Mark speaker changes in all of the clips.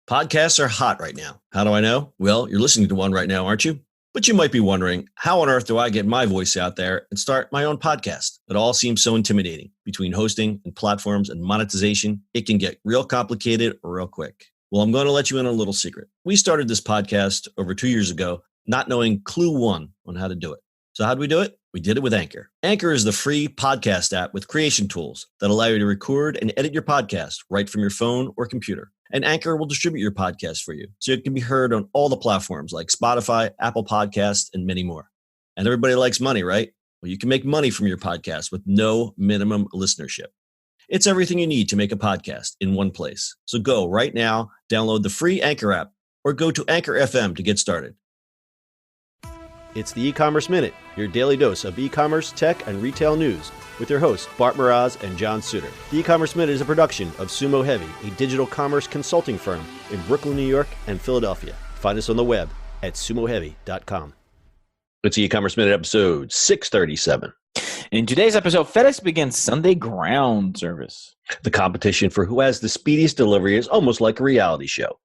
Speaker 1: Podcasts are hot right now. How do I know? Well, you're listening to one right now, aren't you? But you might be wondering, how on earth do I get my voice out there and start my own podcast? It all seems so intimidating. Between hosting and platforms and monetization, it can get real complicated real quick. Well, I'm going to let you in on a little secret. We started this podcast over 2 years ago, not knowing clue one on how to do it. So how do we do it? We did it with Anchor. Anchor is the free podcast app with creation tools that allow you to record and edit your podcast right from your phone or computer. And Anchor will distribute your podcast for you, so it can be heard on all the platforms like Spotify, Apple Podcasts, and many more. And everybody likes money, right? Well, you can make money from your podcast with no minimum listenership. It's everything you need to make a podcast in one place. So go right now, download the free Anchor app, or go to Anchor FM to get started. It's the eCommerce Minute, your daily dose of e-commerce, tech, and retail news with your hosts, Bart, Mroz, and John Suder. The eCommerce Minute is a production of SUMO Heavy, a digital commerce consulting firm in Brooklyn, New York, and Philadelphia. Find us on the web at sumoheavy.com. It's the e-commerce Minute, episode 637.
Speaker 2: In today's episode, FedEx begins Sunday ground service.
Speaker 1: The competition for who has the speediest delivery is almost like a reality show.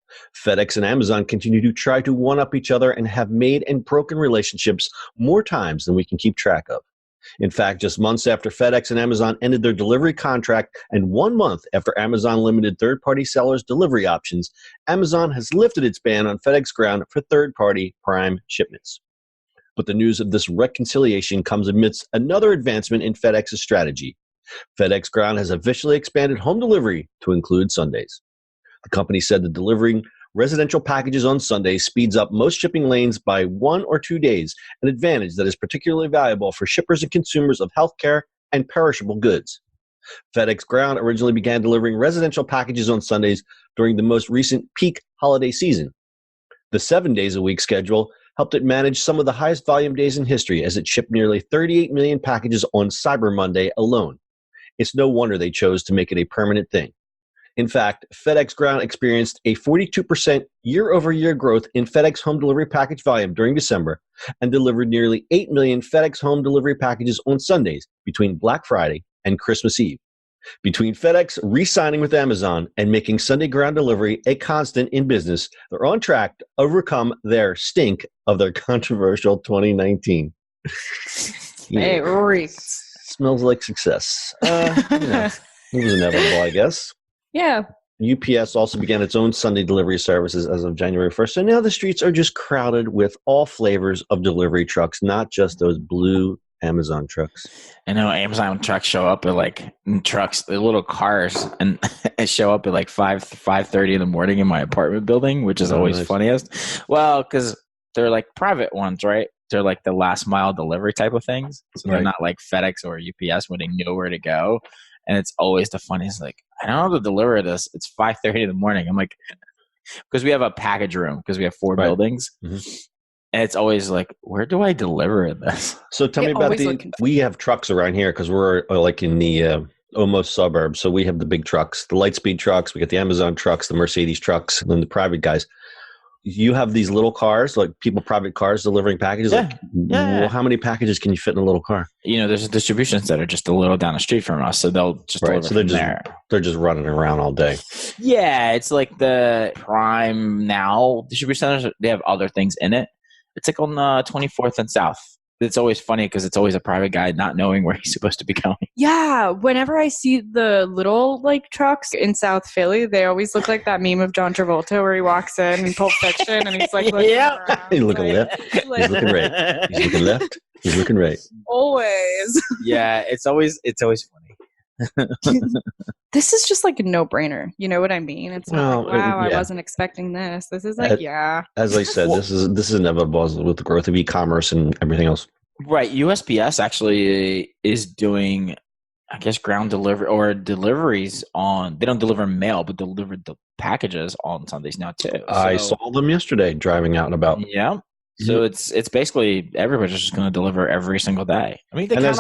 Speaker 1: FedEx and Amazon continue to try to one-up each other and have made and broken relationships more times than we can keep track of. In fact, just months after FedEx and Amazon ended their delivery contract and 1 month after Amazon limited third-party sellers' delivery options, Amazon has lifted its ban on FedEx Ground for third-party Prime shipments. But the news of this reconciliation comes amidst another advancement in FedEx's strategy. FedEx Ground has officially expanded home delivery to include Sundays. The company said that delivering residential packages on Sundays speeds up most shipping lanes by 1 or 2 days, an advantage that is particularly valuable for shippers and consumers of healthcare and perishable goods. FedEx Ground originally began delivering residential packages on Sundays during the most recent peak holiday season. The 7 days a week schedule helped it manage some of the highest volume days in history as it shipped nearly 38 million packages on Cyber Monday alone. It's no wonder they chose to make it a permanent thing. In fact, FedEx Ground experienced a 42% year-over-year growth in FedEx home delivery package volume during December and delivered nearly 8 million FedEx home delivery packages on Sundays between Black Friday and Christmas Eve. Between FedEx re-signing with Amazon and making Sunday ground delivery a constant in business, they're on track to overcome their stink of their controversial 2019.
Speaker 3: It reeks.
Speaker 1: Smells like success. It was inevitable, I guess.
Speaker 3: Yeah.
Speaker 1: UPS also began its own Sunday delivery services as of January 1st. So now the streets are just crowded with all flavors of delivery trucks, not just those blue Amazon trucks.
Speaker 2: I know Amazon trucks show up at the little cars, and show up at 5:30 in the morning in my apartment building, which is always
Speaker 1: nice.
Speaker 2: Funniest. Well, because they're like private ones, right? They're like the last mile delivery type of things. So they're not like FedEx or UPS when they know where to go. And it's always the funniest. Like, I don't know how to deliver this. It's 5:30 in the morning. I'm like, because we have a package room because we have 4 buildings. Mm-hmm. And it's always like, where do I deliver this?
Speaker 1: So tell me about we have trucks around here because we're like in the almost suburbs. So we have the big trucks, the Lightspeed trucks. We got the Amazon trucks, the Mercedes trucks, and then the private guys. You have these little cars, like private cars delivering packages.
Speaker 2: Yeah.
Speaker 1: Well, how many packages can you fit in a little car?
Speaker 2: There's a distribution center just a little down the street from us, so they'll just deliver from there.
Speaker 1: They're just running around all day.
Speaker 2: Yeah, it's like the Prime Now distribution centers. They have other things in it. It's like on 24th and South. It's always funny because it's always a private guy not knowing where he's supposed to be going.
Speaker 3: Yeah. Whenever I see the little trucks in South Philly, they always look like that meme of John Travolta where he walks in and Pulp Fiction and he's like looking around.
Speaker 1: He's looking left. He's looking right. He's looking left. He's looking right.
Speaker 3: Always.
Speaker 2: Yeah. It's always funny.
Speaker 3: This is just like a no-brainer. You know what I mean? It's not I wasn't expecting this. This is As
Speaker 1: I said, this is inevitable with the growth of e-commerce and everything else.
Speaker 2: Right. USPS actually is doing, I guess, ground delivery or deliveries on. They don't deliver mail, but deliver the packages on Sundays now too.
Speaker 1: I saw them yesterday driving out and about.
Speaker 2: Yeah. So it's basically everybody's just going to deliver every single day. I mean,
Speaker 1: and as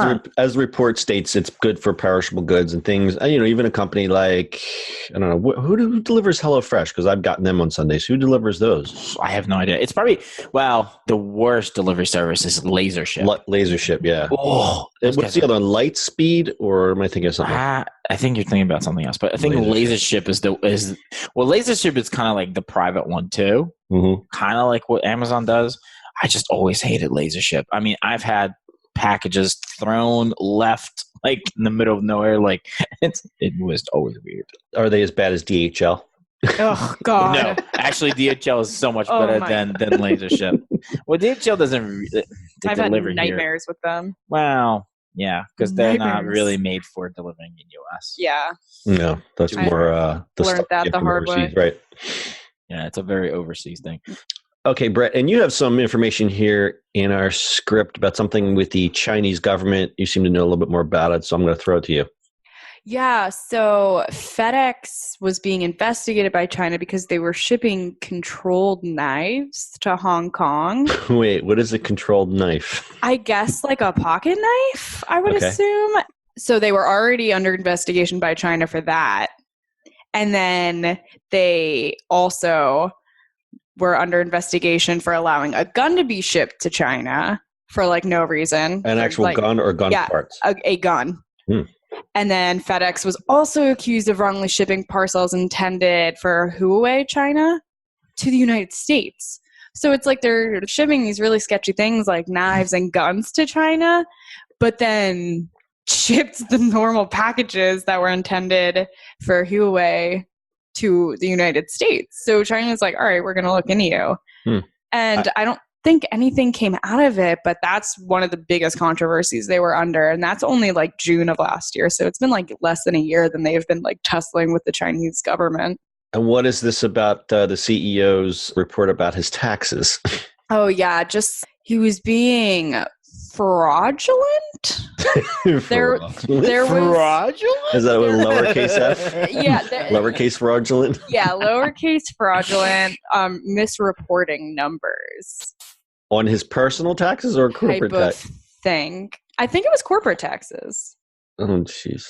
Speaker 1: the report states, it's good for perishable goods and things. Even a company like, I don't know, who delivers HelloFresh? Because I've gotten them on Sundays. Who delivers those?
Speaker 2: I have no idea. It's probably, the worst delivery service is LaserShip.
Speaker 1: LaserShip, yeah.
Speaker 2: Oh,
Speaker 1: what's the other one? Lightspeed, or am I thinking of something?
Speaker 2: I think you're thinking about something else, but I think LaserShip LaserShip is kind of like the private one too.
Speaker 1: Mm-hmm.
Speaker 2: Kind of like what Amazon does. I just always hated LaserShip. I mean, I've had packages thrown left, like in the middle of nowhere. Like it was always weird.
Speaker 1: Are they as bad as DHL?
Speaker 3: Oh God!
Speaker 2: No, actually, DHL is so much better than LaserShip. Well, DHL doesn't
Speaker 3: I've had
Speaker 2: deliver
Speaker 3: nightmares
Speaker 2: here.
Speaker 3: with them.
Speaker 2: Well, yeah, because they're not really made for delivering in US.
Speaker 3: Yeah.
Speaker 1: No, that's more the
Speaker 3: learned
Speaker 1: stuff
Speaker 3: that the hard way.
Speaker 1: right?
Speaker 2: Yeah, it's a very overseas thing.
Speaker 1: Okay, Brett, and you have some information here in our script about something with the Chinese government. You seem to know a little bit more about it, so I'm going to throw it to you.
Speaker 3: Yeah, so FedEx was being investigated by China because they were shipping controlled knives to Hong Kong.
Speaker 1: Wait, what is a controlled knife?
Speaker 3: I guess like a pocket knife, I would assume. So they were already under investigation by China for that. And then they also were under investigation for allowing a gun to be shipped to China for like no reason.
Speaker 1: An actual gun or gun parts?
Speaker 3: A gun. And then FedEx was also accused of wrongly shipping parcels intended for Huawei, China, to the United States. So it's like they're shipping these really sketchy things like knives and guns to China, but then shipped the normal packages that were intended for Huawei to the United States. So China's like, all right, we're going to look into you. And I don't think anything came out of it, but that's one of the biggest controversies they were under. And that's only like June of last year. So it's been like less than a year than they've been like tussling with the Chinese government.
Speaker 1: And what is this about the CEO's report about his taxes?
Speaker 3: Oh, yeah. Just he was being fraudulent. There was
Speaker 2: fraudulent?
Speaker 1: Is that with lowercase f?
Speaker 3: Yeah.
Speaker 1: Lowercase fraudulent?
Speaker 3: Yeah, lowercase fraudulent, misreporting numbers.
Speaker 1: On his personal taxes or corporate tax?
Speaker 3: Thing. I think it was corporate taxes.
Speaker 1: Oh, jeez.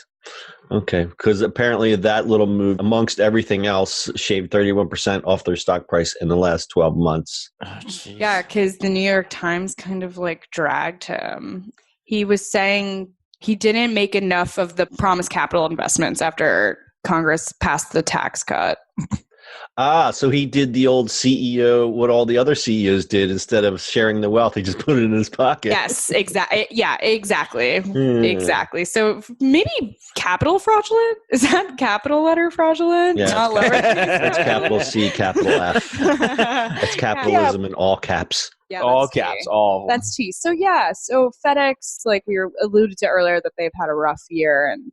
Speaker 1: Okay, because apparently that little move, amongst everything else, shaved 31% off their stock price in the last 12 months.
Speaker 2: Oh,
Speaker 3: yeah, because the New York Times kind of like dragged him. He was saying he didn't make enough of the promised capital investments after Congress passed the tax cut.
Speaker 1: So he did the old CEO, what all the other CEOs did. Instead of sharing the wealth, he just put it in his pocket.
Speaker 3: Yes, exactly. Yeah, exactly. Exactly. So maybe capital fraudulent? Is that capital letter fraudulent?
Speaker 1: Yeah,
Speaker 3: not lowercase.
Speaker 1: That's capital C, capital F. That's capitalism in all caps.
Speaker 3: Yeah,
Speaker 2: all caps, all.
Speaker 3: That's T. So yeah, so FedEx, like we were alluded to earlier, that they've had a rough year and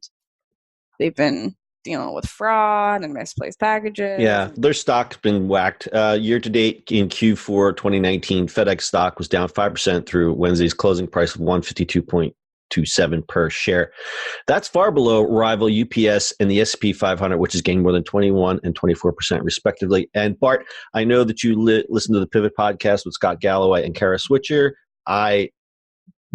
Speaker 3: they've been dealing with fraud and misplaced packages.
Speaker 1: Yeah, their stock's been whacked. Year to date in Q4 2019, FedEx stock was down 5% through Wednesday's closing price of $152.27 per share. That's far below rival UPS and the S&P 500, which has gained more than 21 and 24% respectively. And Bart, I know that you listen to the Pivot podcast with Scott Galloway and Kara Switcher. I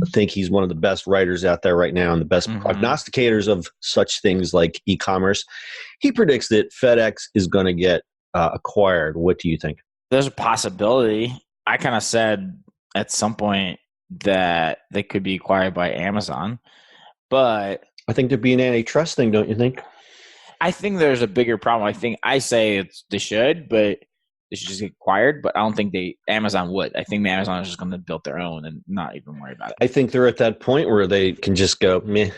Speaker 1: think he's one of the best writers out there right now and the best prognosticators of such things like e-commerce. He predicts that FedEx is going to get acquired. What do you think?
Speaker 2: There's a possibility. I kind of said at some point that they could be acquired by Amazon, but
Speaker 1: I think there'd be an antitrust thing, don't you think?
Speaker 2: I think there's a bigger problem. I say they should, but they should just get acquired, but I don't think Amazon would. I think Amazon is just going to build their own and not even worry about it.
Speaker 1: I think they're at that point where they can just go meh,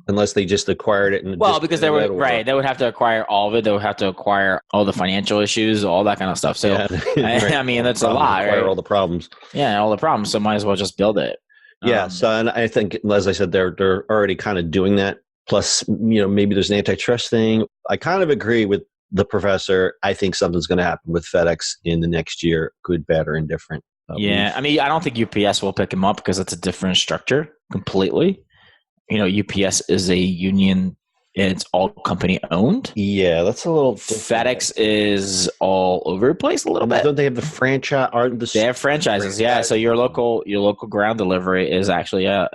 Speaker 1: unless they just acquired it. And
Speaker 2: because they would they would have to acquire all of it. They would have to acquire all the financial issues, all that kind of stuff. So I mean, that's a lot, right?
Speaker 1: All the problems.
Speaker 2: Yeah, all the problems. So might as well just build it.
Speaker 1: Yeah. So and I think, as I said, they're already kind of doing that. Plus, maybe there's an antitrust thing. I kind of agree with the professor. I think something's going to happen with FedEx in the next year, good, bad, or indifferent.
Speaker 2: I mean, I don't think UPS will pick him up because it's a different structure completely. UPS is a union and it's all company owned.
Speaker 1: Yeah, that's a little different.
Speaker 2: FedEx is all over the place a little bit.
Speaker 1: Don't they have the franchise?
Speaker 2: They have franchises, yeah. So your local ground delivery is actually a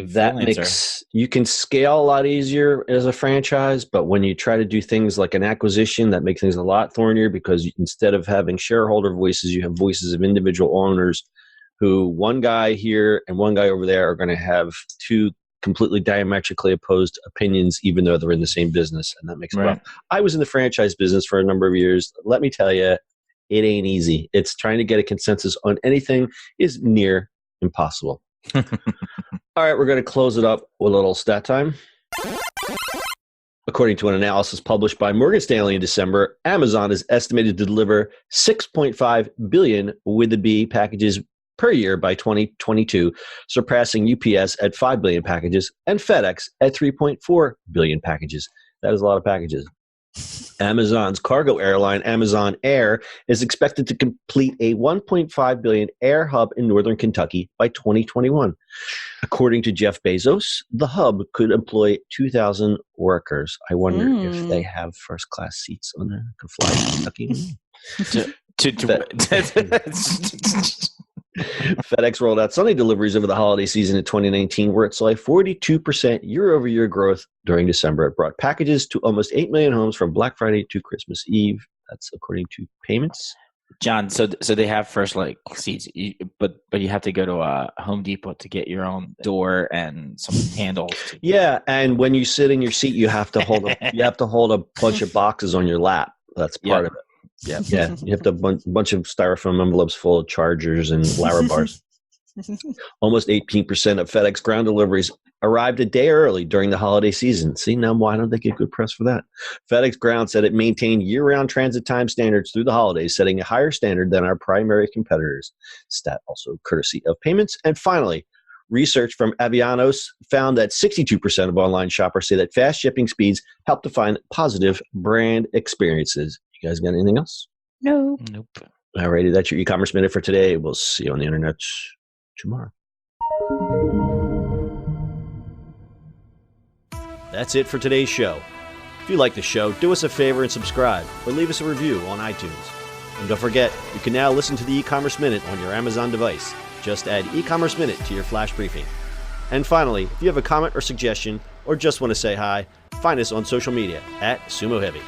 Speaker 1: that makes you can scale a lot easier as a franchise, but when you try to do things like an acquisition, that makes things a lot thornier because instead of having shareholder voices, you have voices of individual owners who one guy here and one guy over there are going to have two completely diametrically opposed opinions, even though they're in the same business, and that makes it rough. I was in the franchise business for a number of years. Let me tell you, it ain't easy. It's trying to get a consensus on anything is near impossible. All right, we're going to close it up with a little stat time. According to an analysis published by Morgan Stanley in December, Amazon is estimated to deliver 6.5 billion with the B packages per year by 2022, surpassing UPS at 5 billion packages and FedEx at 3.4 billion packages. That is a lot of packages. Amazon's cargo airline, Amazon Air, is expected to complete a 1.5 billion air hub in northern Kentucky by 2021. According to Jeff Bezos, the hub could employ 2,000 workers. I wonder if they have first-class seats on there. Could fly to Kentucky. FedEx rolled out Sunday deliveries over the holiday season in 2019, where it saw a 42% year-over-year growth during December. It brought packages to almost 8 million homes from Black Friday to Christmas Eve. That's according to payments.
Speaker 2: John, so they have first seats, but you have to go to a Home Depot to get your own door and some handles.
Speaker 1: Yeah, and when you sit in your seat, you have to hold a bunch of boxes on your lap. That's part of it. Yeah. You have to bunch of styrofoam envelopes full of chargers and Larabars. Almost 18% of FedEx ground deliveries arrived a day early during the holiday season. See, now why don't they get good press for that? FedEx Ground said it maintained year-round transit time standards through the holidays, setting a higher standard than our primary competitors. Stat also courtesy of payments. And finally, research from Avianos found that 62% of online shoppers say that fast shipping speeds help define positive brand experiences. You guys got anything else?
Speaker 3: Nope.
Speaker 1: Alrighty, that's your e-commerce minute for today. We'll see you on the internet tomorrow. That's it for today's show. If you like the show, do us a favor and subscribe or leave us a review on iTunes. And don't forget, you can now listen to the e-commerce minute on your Amazon device. Just add e-commerce minute to your flash briefing. And finally, if you have a comment or suggestion or just want to say hi, find us on social media at SUMO Heavy.